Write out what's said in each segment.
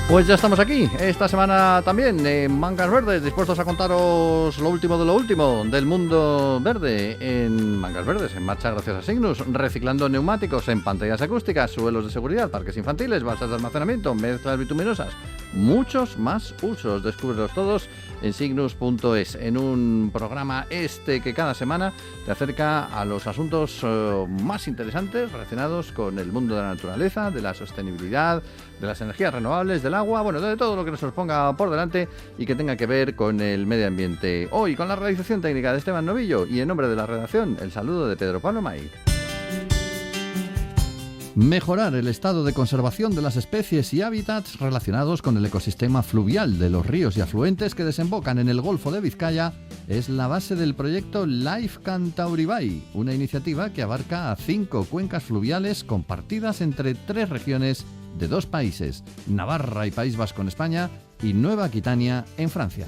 Pues ya estamos aquí, esta semana también en Mangas Verdes, dispuestos a contaros lo último de lo último del mundo verde en Mangas Verdes, en marcha gracias a Cygnus, reciclando neumáticos en pantallas acústicas, suelos de seguridad, parques infantiles, balsas de almacenamiento, mezclas bituminosas, muchos más usos. Descúbrelos todos en Cygnus.es, en un programa que cada semana te acerca a los asuntos más interesantes relacionados con el mundo de la naturaleza, de la sostenibilidad, de las energías renovables, del agua, bueno, de todo lo que nos ponga por delante y que tenga que ver con el medio ambiente. Hoy con la realización técnica de Esteban Novillo y en nombre de la redacción, el saludo de Pedro Pablo May. Mejorar el estado de conservación de las especies y hábitats relacionados con el ecosistema fluvial de los ríos y afluentes que desembocan en el Golfo de Vizcaya es la base del proyecto Life Cantauribay, una iniciativa que abarca a 5 cuencas fluviales compartidas entre 3 regiones de 2 países, Navarra y País Vasco en España y Nueva Aquitania en Francia.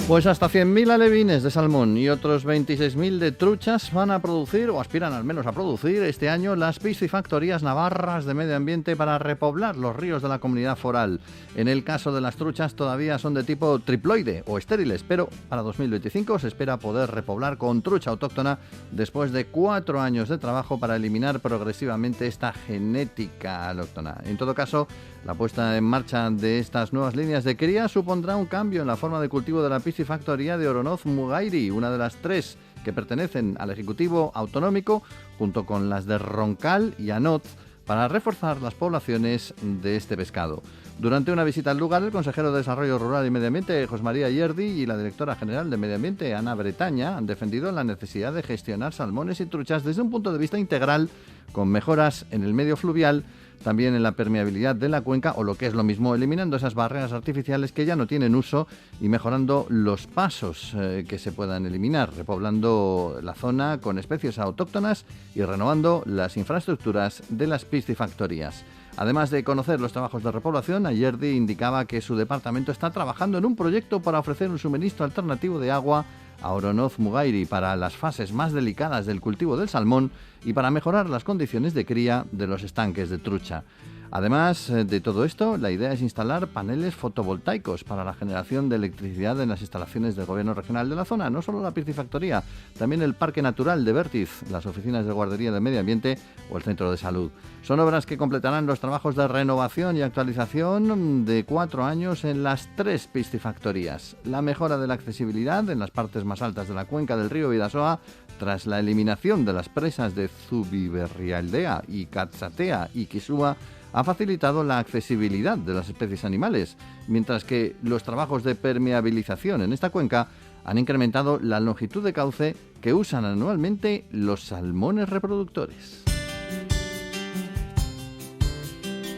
Pues hasta 100.000 alevines de salmón y otros 26.000 de truchas van a producir, o aspiran al menos a producir, este año las piscifactorías navarras de medio ambiente para repoblar los ríos de la comunidad foral. En el caso de las truchas todavía son de tipo triploide o estériles, pero para 2025 se espera poder repoblar con trucha autóctona después de 4 años de trabajo para eliminar progresivamente esta genética autóctona. En todo caso, la puesta en marcha de estas nuevas líneas de cría supondrá un cambio en la forma de cultivo de la piscifactoría de Oronoz-Mugairi, una de las 3 que pertenecen al Ejecutivo Autonómico, junto con las de Roncal y Anot, para reforzar las poblaciones de este pescado. Durante una visita al lugar, el consejero de Desarrollo Rural y Medio Ambiente, José María Yerdi, y la directora general de Medio Ambiente, Ana Bretaña, han defendido la necesidad de gestionar salmones y truchas desde un punto de vista integral, con mejoras en el medio fluvial, también en la permeabilidad de la cuenca, o lo que es lo mismo, eliminando esas barreras artificiales que ya no tienen uso y mejorando los pasos que se puedan eliminar, repoblando la zona con especies autóctonas y renovando las infraestructuras de las piscifactorías. Además de conocer los trabajos de repoblación, Ayerdi indicaba que su departamento está trabajando en un proyecto para ofrecer un suministro alternativo de agua a Oronoz-Mugairi para las fases más delicadas del cultivo del salmón y para mejorar las condiciones de cría de los estanques de trucha. Además de todo esto, la idea es instalar paneles fotovoltaicos para la generación de electricidad en las instalaciones del gobierno regional de la zona, no solo la piscifactoría, también el Parque Natural de Vértiz, las oficinas de Guardería de Medio Ambiente o el Centro de Salud. Son obras que completarán los trabajos de renovación y actualización de 4 años en las 3 piscifactorías. La mejora de la accesibilidad en las partes más altas de la cuenca del río Bidasoa, tras la eliminación de las presas de Zubiberrialdea y Catzatea y Kisua, ha facilitado la accesibilidad de las especies animales, mientras que los trabajos de permeabilización en esta cuenca han incrementado la longitud de cauce que usan anualmente los salmones reproductores.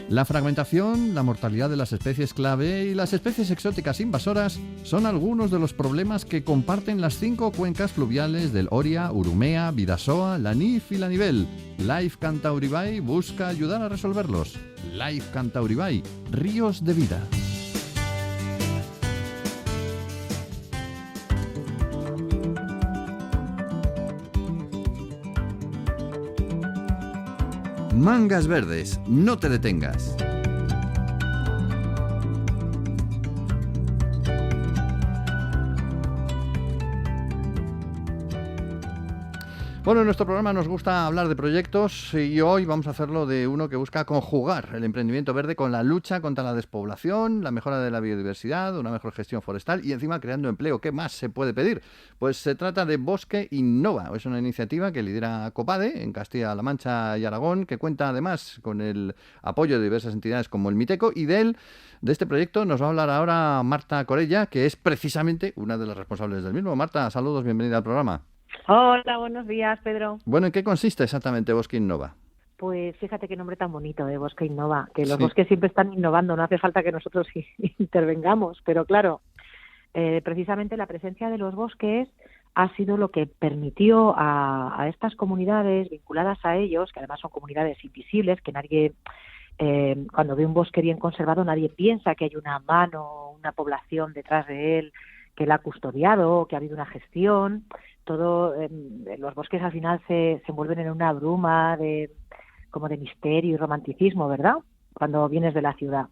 La fragmentación, la mortalidad de las especies clave y las especies exóticas invasoras son algunos de los problemas que comparten las 5 cuencas fluviales del Oria, Urumea, Bidasoa, Lanif y Lanivel. Life Cantauribay busca ayudar a resolverlos. Life Cantauribay, ríos de vida. Mangas Verdes, no te detengas. Bueno, en nuestro programa nos gusta hablar de proyectos y hoy vamos a hacerlo de uno que busca conjugar el emprendimiento verde con la lucha contra la despoblación, la mejora de la biodiversidad, una mejor gestión forestal y encima creando empleo. ¿Qué más se puede pedir? Pues se trata de Bosque Innova. Es una iniciativa que lidera Copade en Castilla-La Mancha y Aragón, que cuenta además con el apoyo de diversas entidades como el Miteco, y de este proyecto nos va a hablar ahora Marta Corella, que es precisamente una de las responsables del mismo. Marta, saludos, bienvenida al programa. Hola, buenos días, Pedro. Bueno, ¿en qué consiste exactamente Bosque Innova? Pues fíjate qué nombre tan bonito de Bosque Innova, que los bosques siempre están innovando, no hace falta que nosotros intervengamos, pero claro, precisamente la presencia de los bosques ha sido lo que permitió a estas comunidades vinculadas a ellos, que además son comunidades invisibles, que nadie, cuando ve un bosque bien conservado, nadie piensa que hay una mano, una población detrás de él, que la ha custodiado, que ha habido una gestión. Todo, los bosques al final se envuelven en una bruma como de misterio y romanticismo, ¿verdad? cuando vienes de la ciudad.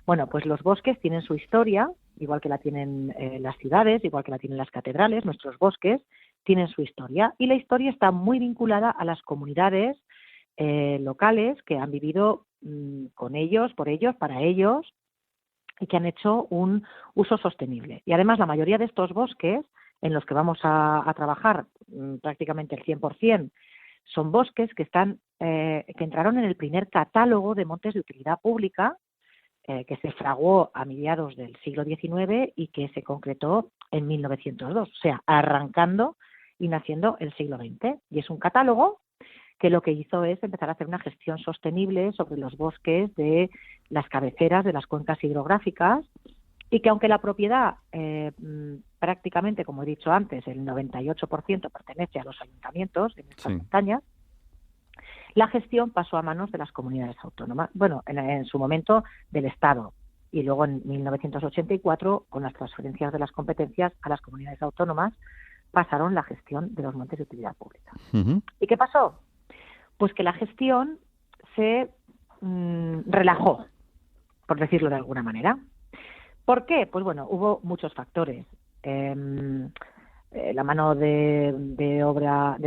Bueno, pues los bosques tienen su historia, igual que la tienen las ciudades, igual que la tienen las catedrales. Nuestros bosques tienen su historia, y la historia está muy vinculada a las comunidades locales que han vivido con ellos, por ellos, para ellos, y que han hecho un uso sostenible. Y además la mayoría de estos bosques en los que vamos a trabajar prácticamente el 100%, son bosques que entraron en el primer catálogo de montes de utilidad pública, que se fraguó a mediados del siglo XIX y que se concretó en 1902, o sea, arrancando y naciendo el siglo XX. Y es un catálogo que lo que hizo es empezar a hacer una gestión sostenible sobre los bosques de las cabeceras de las cuencas hidrográficas, y que aunque la propiedad prácticamente, como he dicho antes, el 98% pertenece a los ayuntamientos en estas montañas, la gestión pasó a manos de las comunidades autónomas, bueno, en su momento del Estado, y luego en 1984, con las transferencias de las competencias a las comunidades autónomas, pasaron la gestión de los montes de utilidad pública. Uh-huh. ¿Y qué pasó? Pues que la gestión se relajó, por decirlo de alguna manera. ¿Por qué? Pues bueno, hubo muchos factores. La mano de obra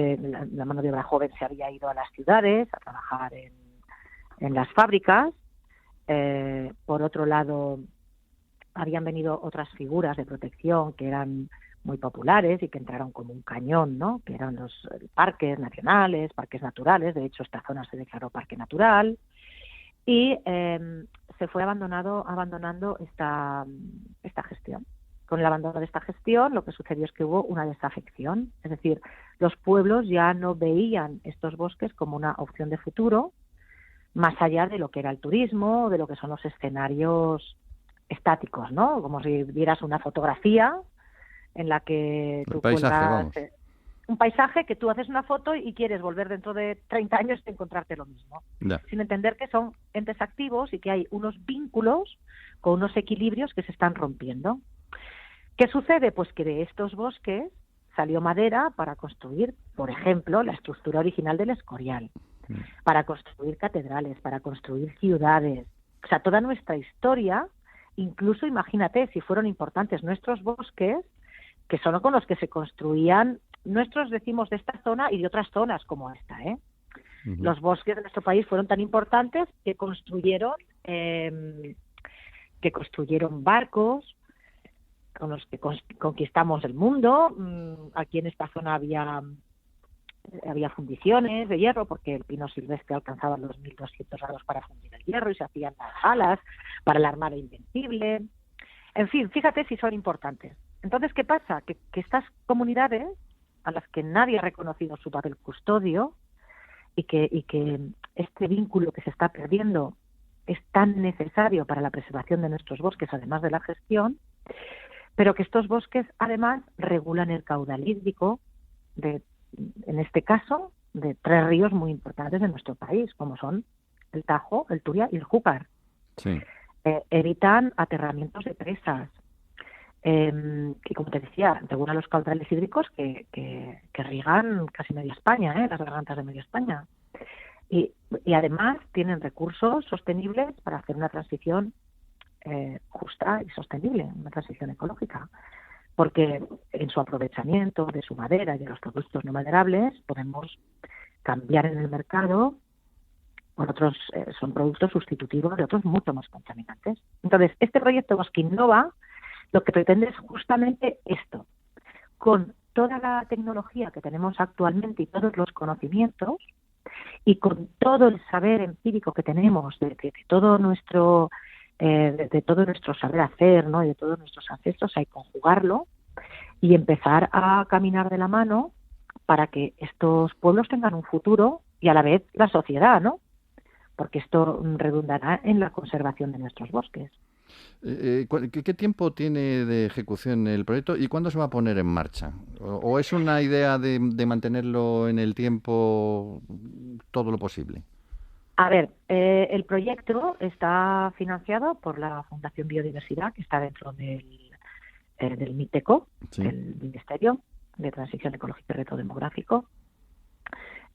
joven se había ido a las ciudades a trabajar en las fábricas. Por otro lado, habían venido otras figuras de protección que eran muy populares y que entraron como un cañón, ¿no? Que eran los parques nacionales, parques naturales. De hecho, esta zona se declaró parque natural, y se fue abandonando esta gestión. Con el abandono de esta gestión, lo que sucedió es que hubo una desafección, es decir, los pueblos ya no veían estos bosques como una opción de futuro, más allá de lo que era el turismo, de lo que son los escenarios estáticos, ¿no? Como si vieras una fotografía en la que tú cuelgas un paisaje, que tú haces una foto y quieres volver dentro de 30 años y encontrarte lo mismo. Sin entender que son entes activos y que hay unos vínculos con unos equilibrios que se están rompiendo. ¿Qué sucede? Pues que de estos bosques salió madera para construir, por ejemplo, la estructura original del Escorial, para construir catedrales, para construir ciudades. O sea, toda nuestra historia, incluso imagínate si fueron importantes nuestros bosques, que son con los que se construían, nuestros decimos de esta zona y de otras zonas como esta, ¿eh? Uh-huh. Los bosques de nuestro país fueron tan importantes que construyeron barcos con los que conquistamos el mundo. Aquí en esta zona había fundiciones de hierro, porque el pino silvestre alcanzaba los 1200 grados para fundir el hierro, y se hacían las alas para la Armada Invencible. En fin, fíjate si son importantes. Entonces, ¿qué pasa? Que estas comunidades, a las que nadie ha reconocido su papel custodio, y que este vínculo que se está perdiendo es tan necesario para la preservación de nuestros bosques, además de la gestión, pero que estos bosques además regulan el caudal hídrico en este caso, de 3 ríos muy importantes de nuestro país, como son el Tajo, el Turia y el Júcar. Sí. Evitan aterramientos de presas, que, como te decía, regulan los caudales hídricos que riegan casi media España, las gargantas de media España. Y además tienen recursos sostenibles para hacer una transición justa y sostenible, una transición ecológica. Porque en su aprovechamiento de su madera y de los productos no maderables podemos cambiar en el mercado por otros, son productos sustitutivos de otros mucho más contaminantes. Entonces, este proyecto Bosque Innova lo que pretende es justamente esto, con toda la tecnología que tenemos actualmente y todos los conocimientos, y con todo el saber empírico que tenemos de todo nuestro saber hacer, ¿no? Y de todos nuestros ancestros, hay que conjugarlo y empezar a caminar de la mano para que estos pueblos tengan un futuro, y a la vez la sociedad, ¿no? Porque esto redundará en la conservación de nuestros bosques. ¿Qué tiempo tiene de ejecución el proyecto y cuándo se va a poner en marcha? ¿O es una idea de mantenerlo en el tiempo todo lo posible? A ver, el proyecto está financiado por la Fundación Biodiversidad, que está dentro del MITECO, sí, el Ministerio de Transición Ecológica y Reto Demográfico.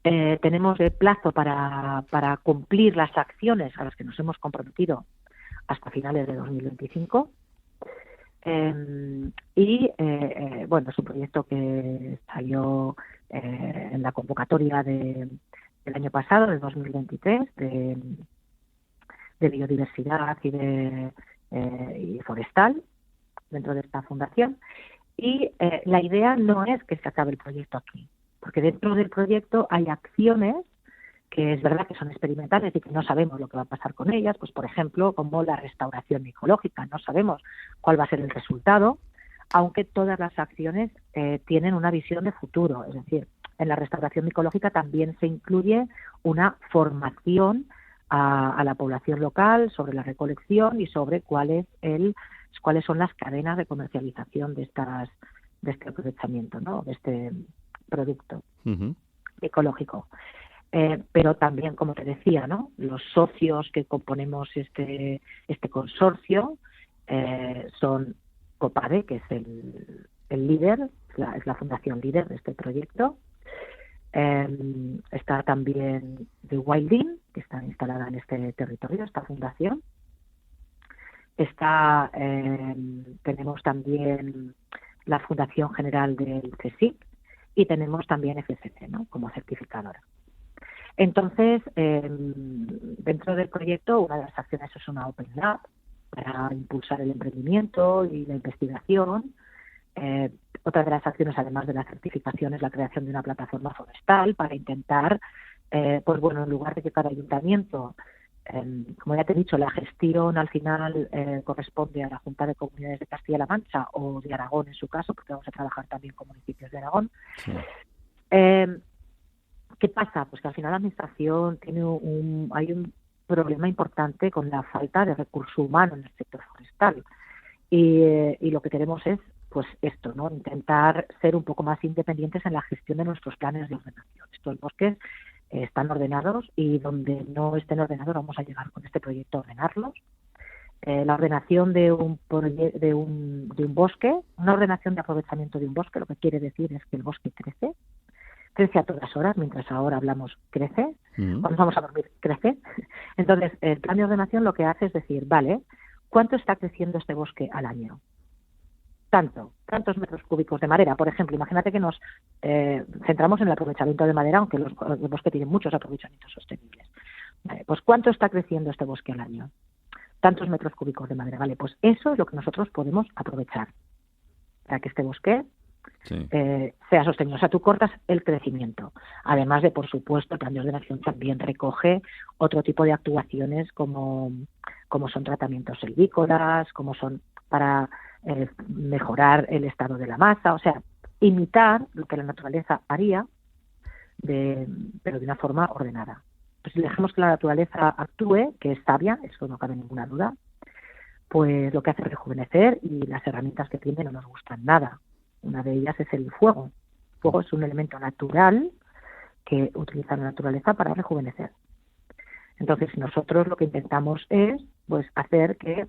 Tenemos el plazo para cumplir las acciones a las que nos hemos comprometido hasta finales de 2025. Bueno, es un proyecto que salió en la convocatoria del año pasado, de 2023, de biodiversidad y forestal dentro de esta fundación. Y la idea no es que se acabe el proyecto aquí, porque dentro del proyecto hay acciones que es verdad que son experimentales y que no sabemos lo que va a pasar con ellas, pues por ejemplo, como la restauración micológica, no sabemos cuál va a ser el resultado, aunque todas las acciones tienen una visión de futuro, es decir, en la restauración micológica también se incluye una formación a la población local sobre la recolección y sobre cuáles son las cadenas de comercialización de este aprovechamiento, ¿no? De este producto ecológico. Pero también, como te decía, ¿no? Los socios que componemos este consorcio son COPADE, que es el líder, es la fundación líder de este proyecto. Está también The Wilding, que está instalada en este territorio, esta fundación. Tenemos también la Fundación General del CSIC y tenemos también FSC, ¿no? Como certificadora. Entonces, dentro del proyecto, una de las acciones es una Open Lab para impulsar el emprendimiento y la investigación. Otra de las acciones, además de la certificación, es la creación de una plataforma forestal para intentar, pues bueno, en lugar de que cada ayuntamiento, como ya te he dicho, la gestión al final corresponde a la Junta de Comunidades de Castilla-La Mancha o de Aragón en su caso, porque vamos a trabajar también con municipios de Aragón. Sí. ¿Qué pasa? Pues que al final la administración hay un problema importante con la falta de recurso humano en el sector forestal y lo que queremos es pues esto, ¿no? Intentar ser un poco más independientes en la gestión de nuestros planes de ordenación. Estos bosques están ordenados y donde no estén ordenados vamos a llegar con este proyecto a ordenarlos. La ordenación de un bosque, una ordenación de aprovechamiento de un bosque, lo que quiere decir es que el bosque crece a todas horas, mientras ahora hablamos crece, cuando vamos a dormir crece. Entonces, el plan de ordenación lo que hace es decir, vale, ¿cuánto está creciendo este bosque al año? Tantos metros cúbicos de madera. Por ejemplo, imagínate que nos centramos en el aprovechamiento de madera, aunque los bosques tienen muchos aprovechamientos sostenibles. Vale, pues ¿cuánto está creciendo este bosque al año? Tantos metros cúbicos de madera. Vale, pues eso es lo que nosotros podemos aprovechar para que este bosque sea sostenible. O sea, tú cortas el crecimiento. Además de, por supuesto, el plan de ordenación también recoge otro tipo de actuaciones como son tratamientos silvícolas, como son para mejorar el estado de la masa, o sea, imitar lo que la naturaleza haría, pero de una forma ordenada. Pues si dejamos que la naturaleza actúe, que es sabia, eso no cabe ninguna duda, pues lo que hace es rejuvenecer y las herramientas que tiene no nos gustan nada. Una de ellas es el fuego. El fuego es un elemento natural que utiliza la naturaleza para rejuvenecer. Entonces, nosotros lo que intentamos es pues hacer que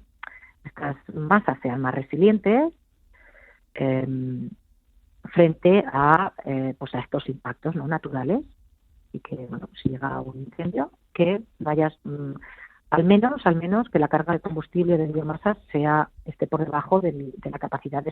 estas masas sean más resilientes frente a estos impactos no naturales y que, bueno, si llega un incendio, que vayas al menos que la carga de combustible de biomasa esté por debajo de la capacidad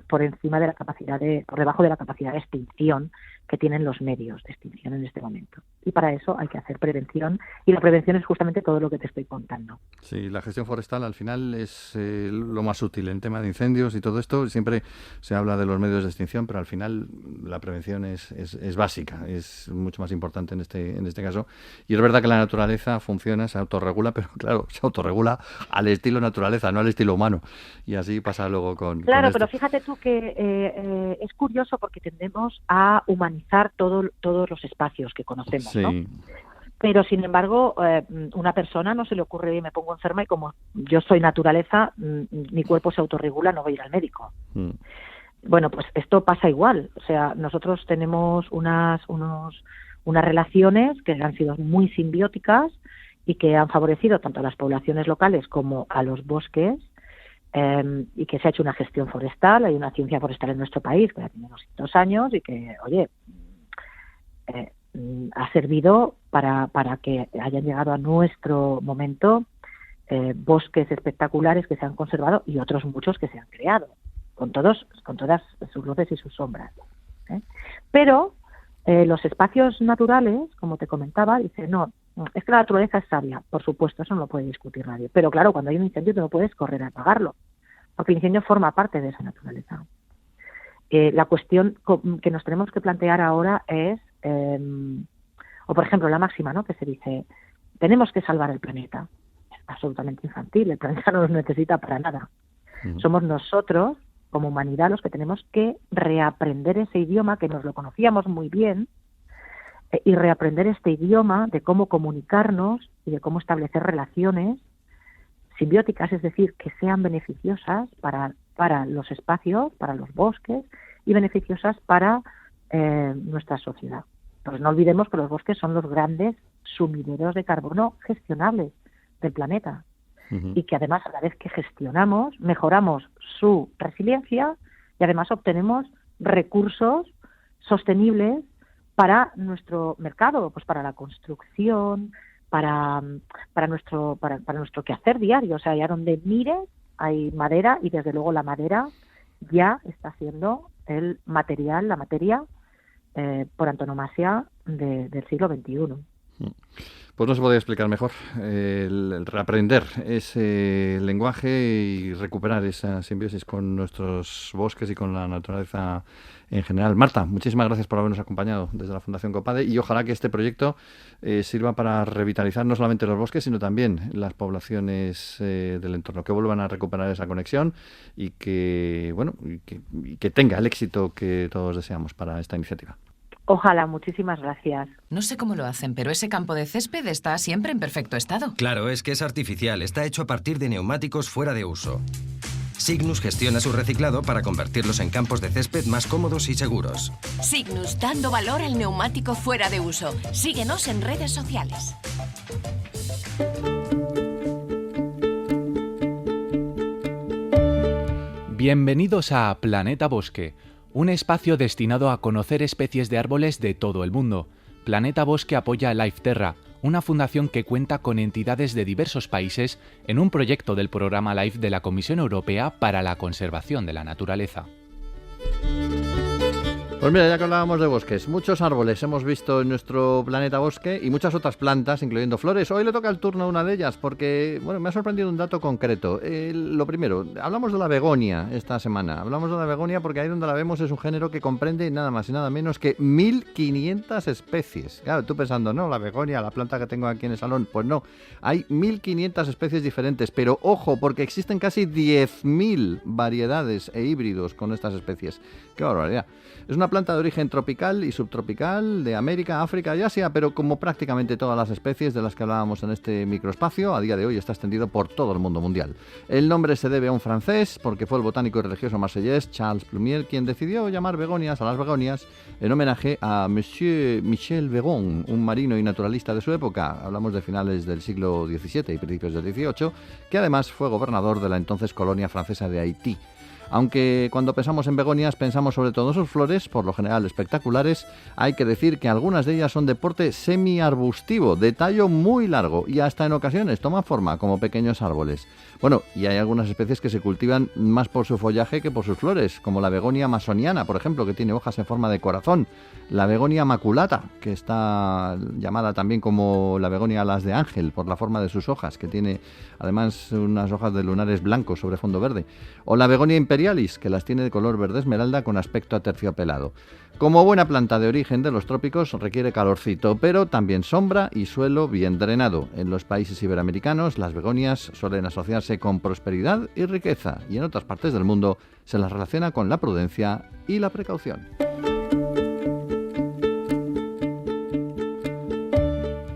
por encima de la capacidad por debajo de la capacidad de extinción que tienen los medios de extinción en este momento. Y para eso hay que hacer prevención, y la prevención es justamente todo lo que te estoy contando. Sí, la gestión forestal al final es lo más útil en tema de incendios y todo esto. Siempre se habla de los medios de extinción, pero al final la prevención es básica, es mucho más importante en este caso. Y es verdad que la naturaleza funciona, se autorregula, pero claro, se autorregula al estilo naturaleza, no al estilo humano. Y así pasa luego con Claro, esto. Pero fíjate tú que es curioso porque tendemos a humanizar todos los espacios que conocemos, sí. ¿No? Pero, sin embargo, una persona no se le ocurre, me pongo enferma y como yo soy naturaleza, mi cuerpo se autorregula, no voy a ir al médico. Bueno, pues esto pasa igual. O sea, nosotros tenemos unas relaciones que han sido muy simbióticas y que han favorecido tanto a las poblaciones locales como a los bosques, y que se ha hecho una gestión forestal. Hay una ciencia forestal en nuestro país que ya tiene unos 200 años y que, oye, ha servido para que hayan llegado a nuestro momento bosques espectaculares que se han conservado y otros muchos que se han creado, con todas sus luces y sus sombras. Pero los espacios naturales, como te comentaba, dice, no, es que la naturaleza es sabia, por supuesto, eso no lo puede discutir nadie. Pero claro, cuando hay un incendio tú no puedes correr a apagarlo, porque el incendio forma parte de esa naturaleza. La cuestión que nos tenemos que plantear ahora es, o por ejemplo la máxima, ¿no?, que se dice, tenemos que salvar el planeta. Es absolutamente infantil, el planeta no nos necesita para nada. Somos nosotros, como humanidad, los que tenemos que reaprender ese idioma, que nos lo conocíamos muy bien, y reaprender este idioma de cómo comunicarnos y de cómo establecer relaciones simbióticas, es decir, que sean beneficiosas para los espacios, para los bosques, y beneficiosas para nuestra sociedad. Pues no olvidemos que los bosques son los grandes sumideros de carbono gestionables del planeta, y que además, a la vez que gestionamos, mejoramos su resiliencia y además obtenemos recursos sostenibles para nuestro mercado, pues para la construcción, para nuestro quehacer diario. O sea, ya donde mires hay madera, y desde luego la madera ya está siendo el material, la materia por antonomasia del siglo XXI. Pues no se podía explicar mejor el reaprender ese lenguaje y recuperar esa simbiosis con nuestros bosques y con la naturaleza en general. Marta, muchísimas gracias por habernos acompañado desde la Fundación Copade, y ojalá que este proyecto sirva para revitalizar no solamente los bosques, sino también las poblaciones del entorno, que vuelvan a recuperar esa conexión y que tenga el éxito que todos deseamos para esta iniciativa. Ojalá, muchísimas gracias. No sé cómo lo hacen, pero ese campo de césped está siempre en perfecto estado. Claro, es que es artificial, está hecho a partir de neumáticos fuera de uso. Cygnus gestiona su reciclado para convertirlos en campos de césped más cómodos y seguros. Cygnus, dando valor al neumático fuera de uso. Síguenos en redes sociales. Bienvenidos a Planeta Bosque, un espacio destinado a conocer especies de árboles de todo el mundo. Planeta Bosque apoya a LifeTerra, una fundación que cuenta con entidades de diversos países en un proyecto del programa LIFE de la Comisión Europea para la conservación de la naturaleza. Pues mira, ya que hablábamos de bosques, muchos árboles hemos visto en nuestro planeta bosque y muchas otras plantas, incluyendo flores. Hoy le toca el turno a una de ellas porque, me ha sorprendido un dato concreto. Lo primero, hablamos de la begonia esta semana. Hablamos de la begonia porque ahí donde la vemos es un género que comprende nada más y nada menos que 1.500 especies. Claro, tú pensando, no, la begonia, la planta que tengo aquí en el salón, pues no. Hay 1.500 especies diferentes, pero ojo, porque existen casi 10.000 variedades e híbridos con estas especies. ¡Qué barbaridad! Es una planta de origen tropical y subtropical de América, África y Asia, pero como prácticamente todas las especies de las que hablábamos en este microespacio, a día de hoy está extendido por todo el mundo mundial. El nombre se debe a un francés, porque fue el botánico y religioso marsellés Charles Plumier quien decidió llamar begonias a las begonias en homenaje a Monsieur Michel Begon, un marino y naturalista de su época. Hablamos de finales del siglo XVII y principios del XVIII, que además fue gobernador de la entonces colonia francesa de Haití. Aunque cuando pensamos en begonias pensamos sobre todo en sus flores, por lo general espectaculares, hay que decir que algunas de ellas son de porte semi-arbustivo, de tallo muy largo y hasta en ocasiones toman forma como pequeños árboles. Bueno, y hay algunas especies que se cultivan más por su follaje que por sus flores, como la begonia masoniana, por ejemplo, que tiene hojas en forma de corazón, la begonia maculata, que está llamada también como la begonia alas de ángel por la forma de sus hojas, que tiene además unas hojas de lunares blancos sobre fondo verde, o la begonia imperialis, que las tiene de color verde esmeralda con aspecto aterciopelado. Como buena planta de origen de los trópicos requiere calorcito, pero también sombra y suelo bien drenado. En los países iberoamericanos las begonias suelen asociarse con prosperidad y riqueza, y en otras partes del mundo se las relaciona con la prudencia y la precaución.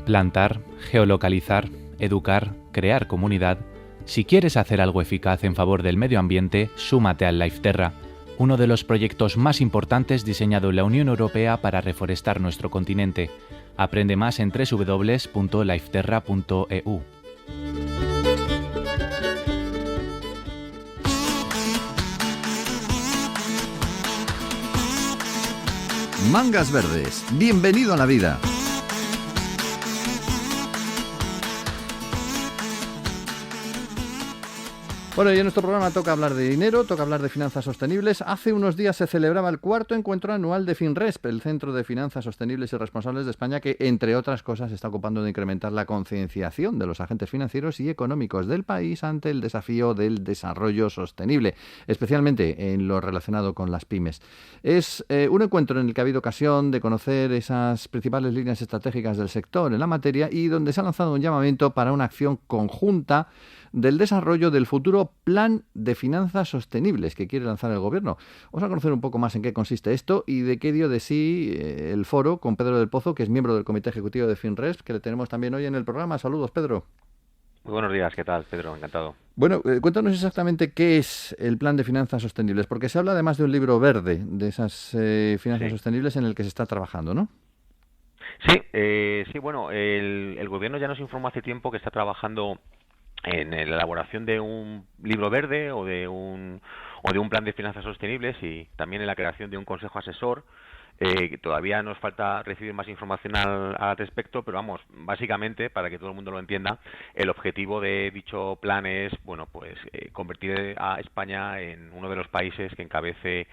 Plantar, geolocalizar, educar, crear comunidad. Si quieres hacer algo eficaz en favor del medio ambiente, súmate al LifeTerra, uno de los proyectos más importantes diseñado en la Unión Europea para reforestar nuestro continente. Aprende más en www.lifeterra.eu. Mangas verdes, bienvenido a la vida. Bueno, y en nuestro programa toca hablar de dinero, toca hablar de finanzas sostenibles. Hace unos días se celebraba el 4º encuentro anual de FinResp, el Centro de Finanzas Sostenibles y Responsables de España, que, entre otras cosas, se está ocupando de incrementar la concienciación de los agentes financieros y económicos del país ante el desafío del desarrollo sostenible, especialmente en lo relacionado con las pymes. Es un encuentro en el que ha habido ocasión de conocer esas principales líneas estratégicas del sector en la materia y donde se ha lanzado un llamamiento para una acción conjunta del desarrollo del futuro Plan de Finanzas Sostenibles que quiere lanzar el Gobierno. Vamos a conocer un poco más en qué consiste esto y de qué dio de sí el foro con Pedro del Pozo, que es miembro del Comité Ejecutivo de FinResp, que le tenemos también hoy en el programa. Saludos, Pedro. Muy buenos días, ¿qué tal, Pedro? Encantado. Bueno, cuéntanos exactamente qué es el Plan de Finanzas Sostenibles, porque se habla además de un libro verde de esas finanzas sostenibles en el que se está trabajando, ¿no? Sí, bueno, el Gobierno ya nos informó hace tiempo que está trabajando en la elaboración de un libro verde o de un plan de finanzas sostenibles y también en la creación de un consejo asesor. Todavía nos falta recibir más información al respecto, pero vamos, básicamente, para que todo el mundo lo entienda, el objetivo de dicho plan es, bueno, pues convertir a España en uno de los países que encabece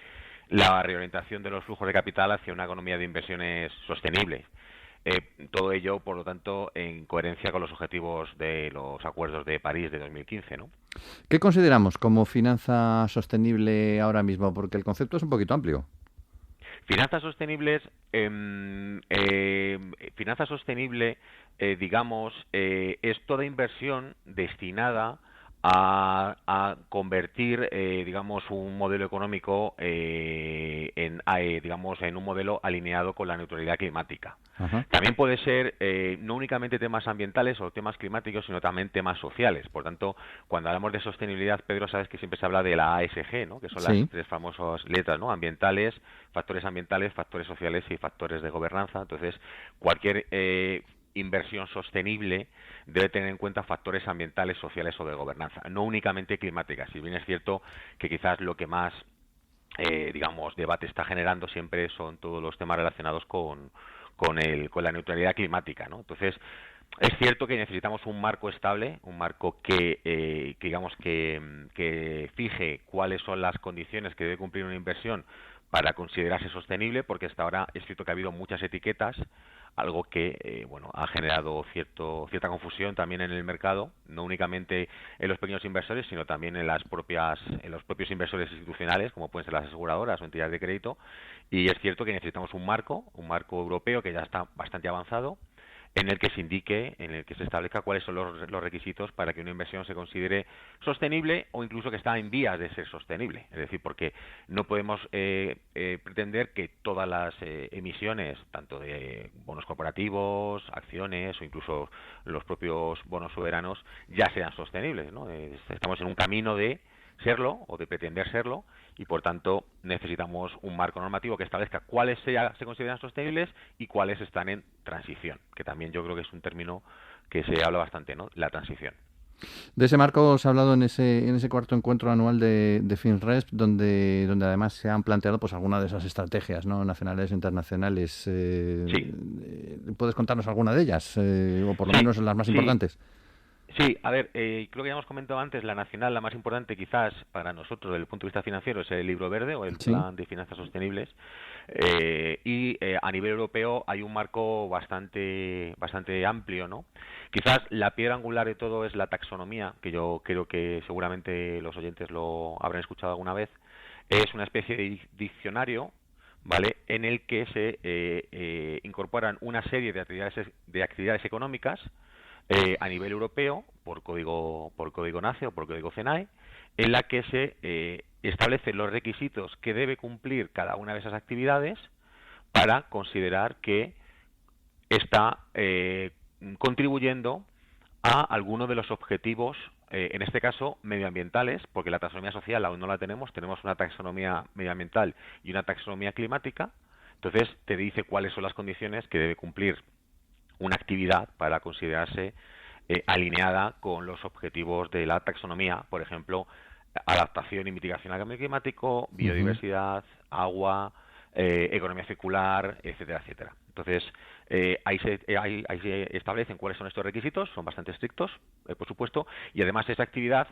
la reorientación de los flujos de capital hacia una economía de inversiones sostenible. Todo ello, por lo tanto, en coherencia con los objetivos de los acuerdos de París de 2015, ¿no? ¿Qué consideramos como finanza sostenible ahora mismo? Porque el concepto es un poquito amplio. Finanzas sostenibles, finanza sostenible, digamos, es toda inversión destinada a convertir, digamos, un modelo económico en un modelo alineado con la neutralidad climática. Ajá. También puede ser no únicamente temas ambientales o temas climáticos, sino también temas sociales. Por tanto, cuando hablamos de sostenibilidad, Pedro, sabes que siempre se habla de la ASG, ¿no? Que son las tres famosas letras, ¿no? Ambientales, factores sociales y factores de gobernanza. Entonces, cualquier inversión sostenible debe tener en cuenta factores ambientales, sociales o de gobernanza, no únicamente climáticas. Si bien es cierto que quizás lo que más, debate está generando siempre son todos los temas relacionados con la neutralidad climática, ¿no? Entonces, es cierto que necesitamos un marco estable, un marco que fije cuáles son las condiciones que debe cumplir una inversión para considerarse sostenible, porque hasta ahora es cierto que ha habido muchas etiquetas, algo que ha generado cierta confusión también en el mercado, no únicamente en los pequeños inversores, sino también en los propios inversores institucionales, como pueden ser las aseguradoras o entidades de crédito. Y es cierto que necesitamos un marco europeo que ya está bastante avanzado, en el que se indique, en el que se establezca cuáles son los requisitos para que una inversión se considere sostenible o incluso que está en vías de ser sostenible. Es decir, porque no podemos pretender que todas las emisiones, tanto de bonos corporativos, acciones o incluso los propios bonos soberanos, ya sean sostenibles, ¿no? Estamos en un camino de serlo o de pretender serlo y por tanto necesitamos un marco normativo que establezca cuáles se consideran sostenibles y cuáles están en transición, que también yo creo que es un término que se habla bastante, ¿no? La transición. De ese marco se ha hablado en ese 4º encuentro anual de FinResp, donde además se han planteado pues algunas de esas estrategias, ¿no? Nacionales e internacionales. Sí. ¿Puedes contarnos alguna de ellas? O por lo menos las más importantes. Sí, a ver, creo que ya hemos comentado antes, la nacional, la más importante quizás para nosotros desde el punto de vista financiero es el libro verde o el plan de finanzas sostenibles. A nivel europeo hay un marco bastante amplio, ¿no? Quizás la piedra angular de todo es la taxonomía, que yo creo que seguramente los oyentes lo habrán escuchado alguna vez. Es una especie de diccionario, ¿vale?, en el que se incorporan una serie de actividades económicas a nivel europeo por código NACE o por código CENAE, en la que se establecen los requisitos que debe cumplir cada una de esas actividades para considerar que está contribuyendo a alguno de los objetivos, en este caso medioambientales, porque la taxonomía social aún no la tenemos una taxonomía medioambiental y una taxonomía climática. Entonces te dice cuáles son las condiciones que debe cumplir una actividad para considerarse alineada con los objetivos de la taxonomía, por ejemplo, adaptación y mitigación al cambio climático, biodiversidad, agua, economía circular, etcétera, etcétera. Entonces, ahí se establecen cuáles son estos requisitos, son bastante estrictos, por supuesto, y además esa actividad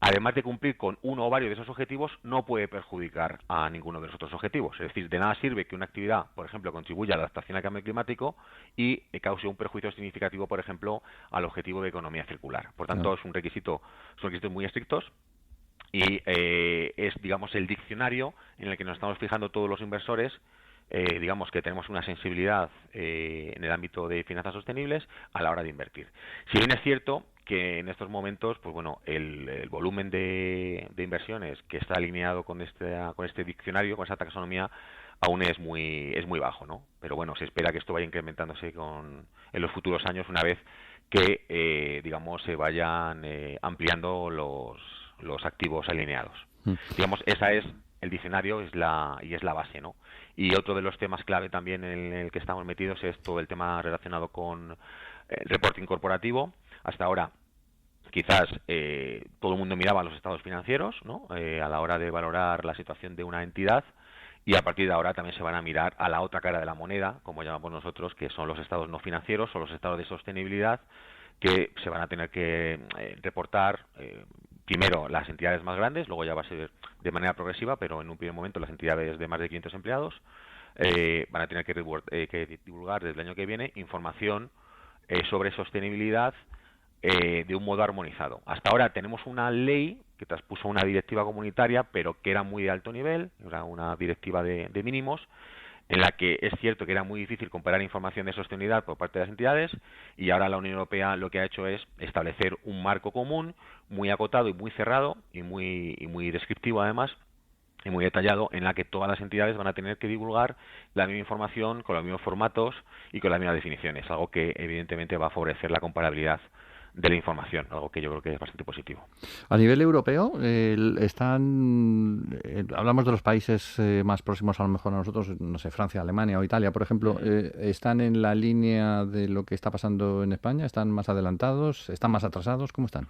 además de cumplir con uno o varios de esos objetivos, no puede perjudicar a ninguno de los otros objetivos. Es decir, de nada sirve que una actividad, por ejemplo, contribuya a la adaptación al cambio climático y cause un perjuicio significativo, por ejemplo, al objetivo de economía circular. Por tanto, Claro. son requisitos muy estrictos y es, digamos, el diccionario en el que nos estamos fijando todos los inversores. Digamos que tenemos una sensibilidad en el ámbito de finanzas sostenibles a la hora de invertir. Si bien es cierto que en estos momentos, pues bueno, el volumen de inversiones que está alineado con este diccionario, con esta taxonomía, aún es muy bajo, ¿no? Pero bueno, se espera que esto vaya incrementándose en los futuros años una vez que, digamos, se vayan ampliando los activos alineados. Digamos, esa es el diccionario es la base, ¿no? Y otro de los temas clave también en el que estamos metidos es todo el tema relacionado con reporting corporativo. Hasta ahora quizás todo el mundo miraba a los estados financieros, ¿no? A la hora de valorar la situación de una entidad, y a partir de ahora también se van a mirar a la otra cara de la moneda, como llamamos nosotros, que son los estados no financieros o los estados de sostenibilidad, que se van a tener que reportar primero las entidades más grandes, luego ya va a ser de manera progresiva, pero en un primer momento las entidades de más de 500 empleados van a tener que divulgar desde el año que viene información sobre sostenibilidad de un modo armonizado. Hasta ahora tenemos una ley que traspuso una directiva comunitaria, pero que era muy de alto nivel, era una directiva de mínimos, en la que es cierto que era muy difícil comparar información de sostenibilidad por parte de las entidades, y ahora la Unión Europea lo que ha hecho es establecer un marco común muy acotado y muy cerrado y muy descriptivo además y muy detallado, en la que todas las entidades van a tener que divulgar la misma información con los mismos formatos y con las mismas definiciones, algo que evidentemente va a favorecer la comparabilidad de la información, algo que yo creo que es bastante positivo. A nivel europeo, hablamos de los países más próximos a lo mejor a nosotros, no sé, Francia, Alemania o Italia, por ejemplo, ¿están en la línea de lo que está pasando en España? ¿Están más adelantados? ¿Están más atrasados? ¿Cómo están?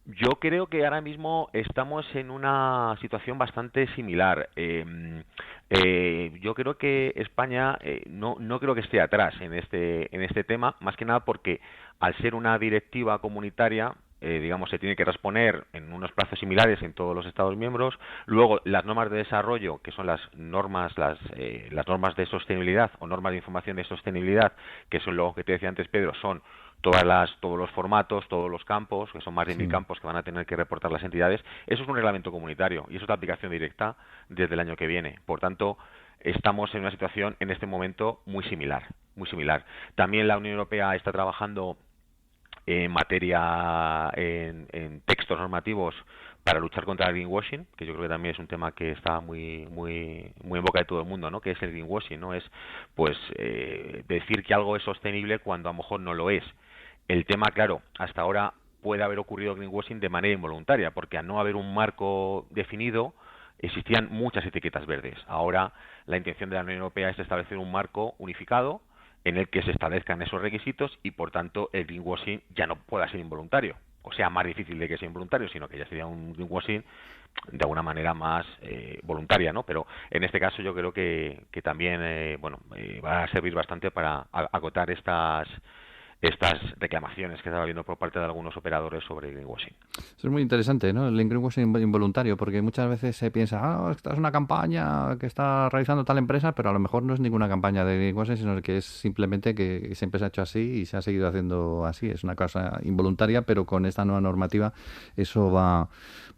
Yo creo que ahora mismo estamos en una situación bastante similar. Yo creo que España no creo que esté atrás en este tema, más que nada porque al ser una directiva comunitaria, digamos, se tiene que responder en unos plazos similares en todos los Estados miembros. Luego, las normas de desarrollo, que son las normas de sostenibilidad o normas de información de sostenibilidad, que son lo que te decía antes, Pedro, son todos los formatos, todos los campos, que son más de 1.000 campos que van a tener que reportar las entidades. Eso es un reglamento comunitario y eso es la aplicación directa desde el año que viene. Por tanto, estamos en una situación en este momento muy similar, muy similar. También la Unión Europea está trabajando en materia, en textos normativos para luchar contra el greenwashing, que yo creo que también es un tema que está muy en boca de todo el mundo, ¿no? Que es el greenwashing, ¿no? Es pues decir que algo es sostenible cuando a lo mejor no lo es. El tema, claro, hasta ahora puede haber ocurrido greenwashing de manera involuntaria, porque al no haber un marco definido existían muchas etiquetas verdes. Ahora la intención de la Unión Europea es establecer un marco unificado en el que se establezcan esos requisitos y, por tanto, el greenwashing ya no pueda ser involuntario, o sea, más difícil de que sea involuntario, sino que ya sería un greenwashing de alguna manera más voluntaria, ¿no? Pero en este caso yo creo que también va a servir bastante para acotar estas reclamaciones que estaba habiendo por parte de algunos operadores sobre el greenwashing. Eso es muy interesante, ¿no? El greenwashing involuntario, porque muchas veces se piensa, esta es una campaña que está realizando tal empresa, pero a lo mejor no es ninguna campaña de greenwashing, sino que es simplemente que siempre se ha hecho así y se ha seguido haciendo así. Es una cosa involuntaria, pero con esta nueva normativa eso va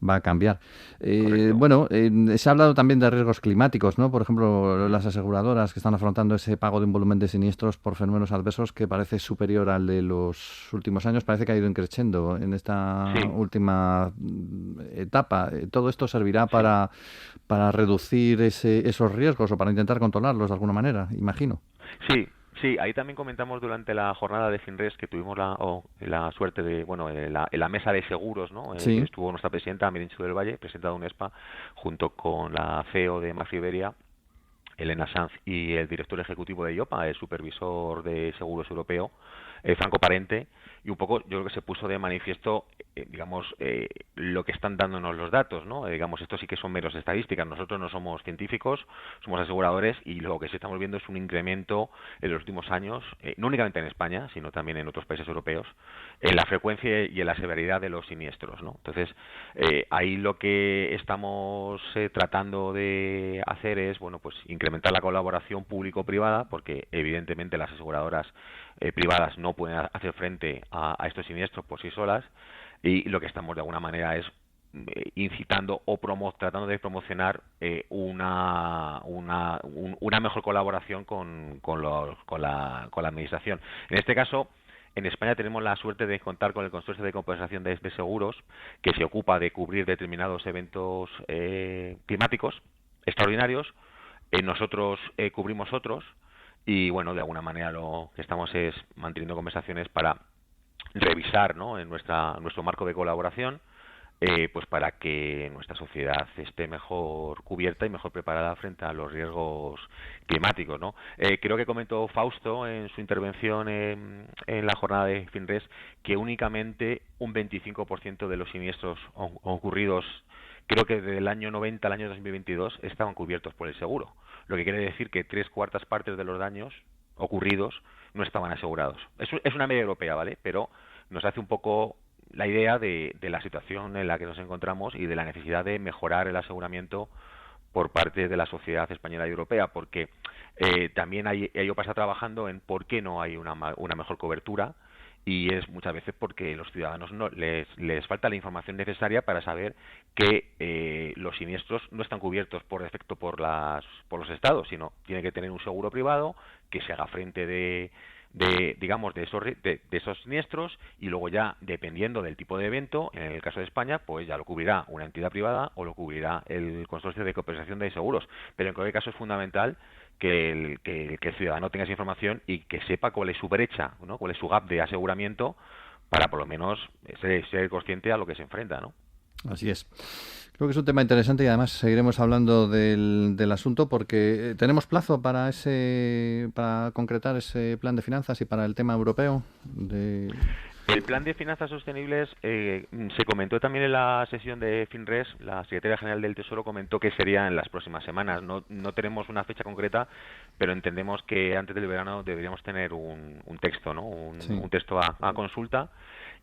a cambiar. Se ha hablado también de riesgos climáticos, ¿no? Por ejemplo, las aseguradoras que están afrontando ese pago de un volumen de siniestros por fenómenos adversos que parece superior al de los últimos años, parece que ha ido increciendo en esta última etapa. ¿Todo esto servirá para reducir esos riesgos o para intentar controlarlos de alguna manera, imagino? Sí, ahí también comentamos durante la jornada de FinRes que tuvimos la suerte de, en la mesa de seguros, ¿no? Estuvo nuestra presidenta, Mirinchu del Valle, presidenta de UNESPA, junto con la CEO de Mafre Iberia, Elena Sanz, y el director ejecutivo de IOPA, el supervisor de seguros europeo, Franco Parente, y un poco yo creo que se puso de manifiesto lo que están dándonos los datos, ¿no? Digamos, esto sí que son meros estadísticas. Nosotros no somos científicos, somos aseguradores, y lo que sí estamos viendo es un incremento en los últimos años, no únicamente en España, sino también en otros países europeos, en la frecuencia y en la severidad de los siniestros, ¿no? Entonces, ahí lo que estamos tratando de hacer es, bueno, pues incrementar la colaboración público-privada, porque evidentemente las aseguradoras privadas no pueden hacer frente a estos siniestros por sí solas, y lo que estamos de alguna manera es incitando o tratando de promocionar una mejor colaboración con la administración. En este caso, en España tenemos la suerte de contar con el Consorcio de Compensación de Seguros, que se ocupa de cubrir determinados eventos climáticos extraordinarios. Nosotros cubrimos otros, y bueno, de alguna manera lo que estamos es manteniendo conversaciones para revisar, ¿no?, en nuestro marco de colaboración, pues para que nuestra sociedad esté mejor cubierta y mejor preparada frente a los riesgos climáticos, ¿no? Creo que comentó Fausto en su intervención en la jornada de FinRes que únicamente un 25% de los siniestros ocurridos, creo que desde el año 90 al año 2022, estaban cubiertos por el seguro, lo que quiere decir que 3/4 partes de los daños ocurridos no estaban asegurados. Es una media europea, ¿vale? Pero nos hace un poco la idea de la situación en la que nos encontramos y de la necesidad de mejorar el aseguramiento por parte de la sociedad española y europea, porque también EIOPA está trabajando en por qué no hay una mejor cobertura, y es muchas veces porque los ciudadanos no les falta la información necesaria para saber que los siniestros no están cubiertos por defecto por los estados, sino tiene que tener un seguro privado que se haga frente de esos siniestros, y luego ya, dependiendo del tipo de evento, en el caso de España, pues ya lo cubrirá una entidad privada o lo cubrirá el Consorcio de Compensación de Seguros. Pero en cualquier caso es fundamental que el ciudadano tenga esa información y que sepa cuál es su brecha, ¿no?, cuál es su gap de aseguramiento, para por lo menos ser consciente a lo que se enfrenta, ¿no? Así es. Creo que es un tema interesante, y además seguiremos hablando del asunto, porque tenemos plazo para concretar ese plan de finanzas y para el tema europeo. El plan de finanzas sostenibles se comentó también en la sesión de FinRes. La secretaria general del Tesoro comentó que sería en las próximas semanas. No tenemos una fecha concreta, pero entendemos que antes del verano deberíamos tener un texto, ¿no? Un texto a consulta.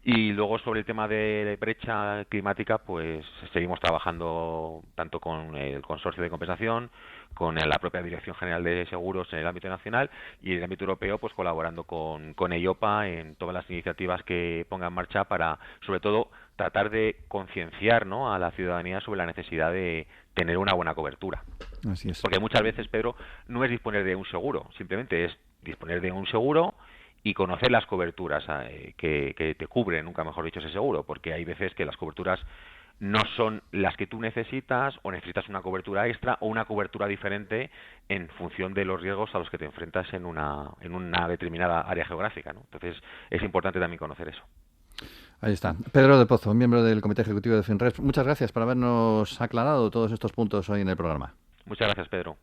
Y luego, sobre el tema de brecha climática, pues seguimos trabajando tanto con el Consorcio de Compensación, con la propia Dirección General de Seguros en el ámbito nacional, y en el ámbito europeo, pues colaborando con EIOPA en todas las iniciativas que ponga en marcha para, sobre todo, tratar de concienciar, ¿no?, a la ciudadanía sobre la necesidad de tener una buena cobertura. Así es. Porque muchas veces, Pedro, no es disponer de un seguro, simplemente es disponer de un seguro y conocer las coberturas que te cubren, nunca mejor dicho, ese seguro, porque hay veces que las coberturas no son las que tú necesitas, o necesitas una cobertura extra o una cobertura diferente en función de los riesgos a los que te enfrentas en una determinada área geográfica, ¿no? Entonces es importante también conocer eso. Ahí está. Pedro del Pozo, miembro del Comité Ejecutivo de FinRes. Muchas gracias por habernos aclarado todos estos puntos hoy en el programa. Muchas gracias, Pedro.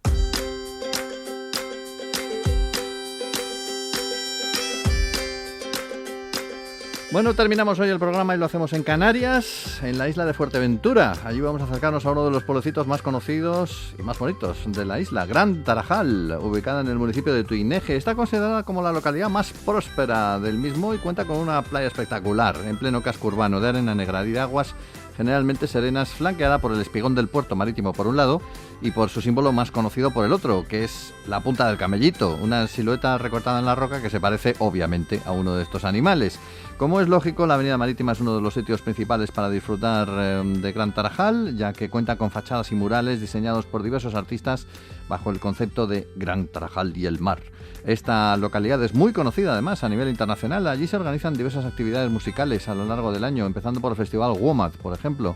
Bueno, terminamos hoy el programa y lo hacemos en Canarias, en la isla de Fuerteventura. Allí vamos a acercarnos a uno de los pueblecitos más conocidos y más bonitos de la isla, Gran Tarajal, ubicada en el municipio de Tuineje. Está considerada como la localidad más próspera del mismo y cuenta con una playa espectacular, en pleno casco urbano, de arena negra y de aguas generalmente serenas, flanqueada por el espigón del puerto marítimo por un lado y por su símbolo más conocido por el otro, que es la punta del camellito, una silueta recortada en la roca que se parece obviamente a uno de estos animales. Como es lógico, la avenida marítima es uno de los sitios principales para disfrutar de Gran Tarajal, ya que cuenta con fachadas y murales diseñados por diversos artistas bajo el concepto de Gran Tarajal y el mar. Esta localidad es muy conocida además a nivel internacional. Allí se organizan diversas actividades musicales a lo largo del año, empezando por el Festival WOMAD, por ejemplo.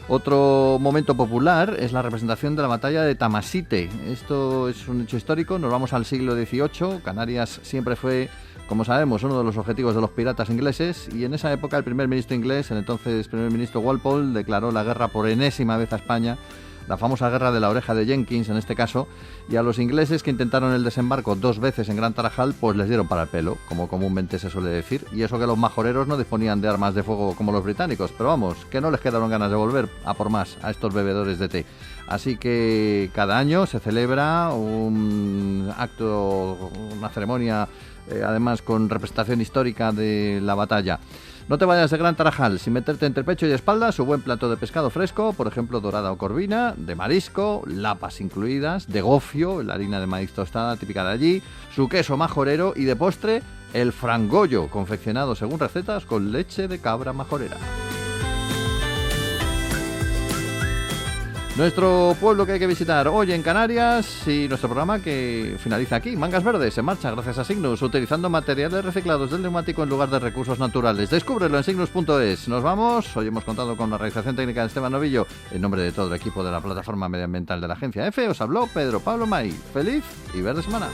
Otro momento popular es la representación de la batalla de Tamasite. Esto es un hecho histórico, nos vamos al siglo XVIII. Canarias siempre fue, como sabemos, uno de los objetivos de los piratas ingleses, y en esa época el primer ministro inglés, el entonces primer ministro Walpole, declaró la guerra por enésima vez a España, la famosa guerra de la oreja de Jenkins en este caso, y a los ingleses que intentaron el desembarco 2 veces en Gran Tarajal, pues les dieron para el pelo, como comúnmente se suele decir, y eso que los majoreros no disponían de armas de fuego como los británicos, pero vamos, que no les quedaron ganas de volver a por más a estos bebedores de té. Así que cada año se celebra un acto, una ceremonia, además con representación histórica de la batalla. No te vayas de Gran Tarajal sin meterte entre pecho y espalda su buen plato de pescado fresco, por ejemplo dorada o corvina, de marisco, lapas incluidas, de gofio, la harina de maíz tostada típica de allí, su queso majorero y de postre el frangollo, confeccionado según recetas con leche de cabra majorera. Nuestro pueblo que hay que visitar hoy en Canarias y nuestro programa que finaliza aquí. Mangas Verdes en marcha gracias a Signus, utilizando materiales reciclados del neumático en lugar de recursos naturales. Descúbrelo en signus.es. Nos vamos. Hoy hemos contado con la realización técnica de Esteban Novillo. En nombre de todo el equipo de la plataforma medioambiental de la Agencia EFE, os habló Pedro Pablo May. Feliz y verde semana.